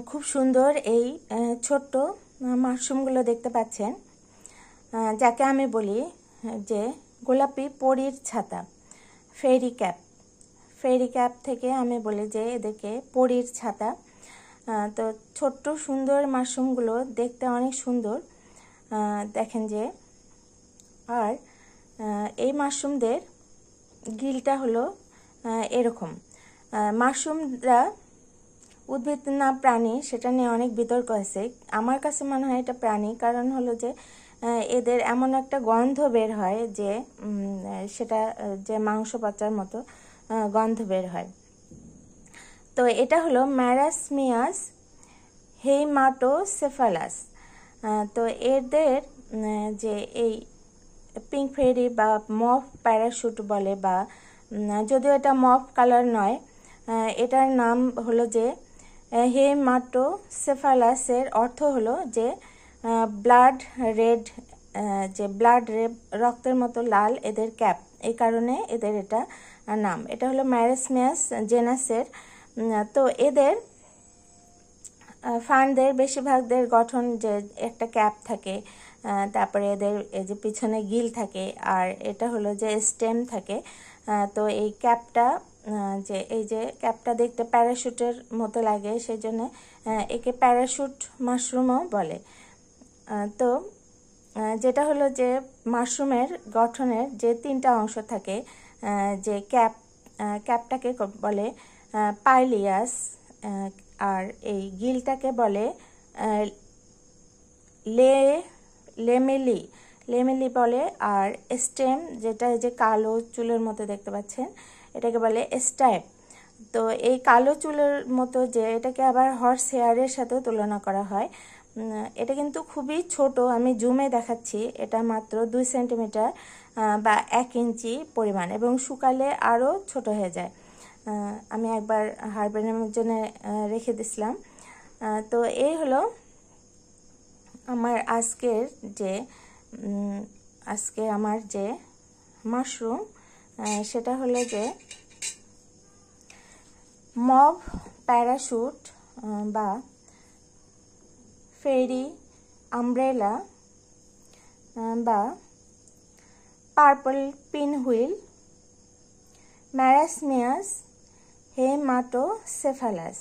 খুব সুন্দর এই ছোট্ট মাশরুমগুলো দেখতে পাচ্ছেন, যাকে আমি বলি যে গোলাপি পরীর ছাতা, ফেরি ক্যাপ। ফেরি ক্যাপ থেকে আমি বলি যে এদেরকে পরীর ছাতা। তো ছোট্ট সুন্দর মাশরুমগুলো দেখতে অনেক সুন্দর দেখেন যে। আর এই মাশরুমদের গিলটা হলো এরকম। মাশরুমরা উদ্ভিদ না প্রাণী সেটা নিয়ে অনেক বিতর্ক আছে। আমার কাছে মনে হয় এটা প্রাণী, কারণ হলো যে এদের এমন একটা গন্ধ বের হয় যে সেটা যে মাংস পচার মতো গন্ধ বের হয়। তো এটা হলো ম্যারাসমিয়াস হেমাটোসেফালাস। তো এদের যে এই পিঙ্ক ফেরি বা মফ প্যারাশুট বলে, বা যদিও এটা মফ কালার নয়, এটার নাম হলো যে হেমাটোসেফালাসের অর্থ হলো যে ব্লাড রেড, যে ব্লাড রেড রক্তের মতো লাল এদের ক্যাপ, এই কারণে এদের এটা নাম। এটা হলো ম্যারাসমিয়াস জেনাসের। তো এদের ফান্ডদের বেশিরভাগদের গঠন যে একটা ক্যাপ থাকে, তারপরে এদের এই যে পিছনে গিল থাকে, আর এটা হলো যে স্টেম থাকে। তো এই ক্যাপটা, যে এই যে ক্যাপটা দেখতে প্যারাশুটের মতো লাগে, সেই জন্য একে প্যারাশুট মাশরুমও বলে। তো যেটা হলো যে মাশরুমের গঠনের যে তিনটা অংশ থাকে, যে ক্যাপটাকে বলে পাইলিয়াস, আর এই গিলটাকে বলে লেমেলি বলে, আর স্টেম যেটা যে কালো চুলের মতো দেখতে পাচ্ছেন এটাকে বলে স্টাইপ। তো এই কালো চুলের মতো যে এটাকে আবার হর্স হেয়ারের সাথেও তুলনা করা হয়। এটা কিন্তু খুবই ছোট, আমি জুমে দেখাচ্ছি, এটা মাত্র 2 সেন্টিমিটার বা 1 ইঞ্চি পরিমাণ, এবং শুকালে আরও ছোট হয়ে যায়। আমি একবার হারবেরিয়ামের জন্য রেখে দিছিলাম। তো এই হলো আমার আমার যে মাশরুম, সেটা হলো যে মভ প্যারাশুট বা ফেরি আমব্রেলা বা পার্পল পিনহুইল ম্যারাসমিয়াস হেমাটোসেফালাস।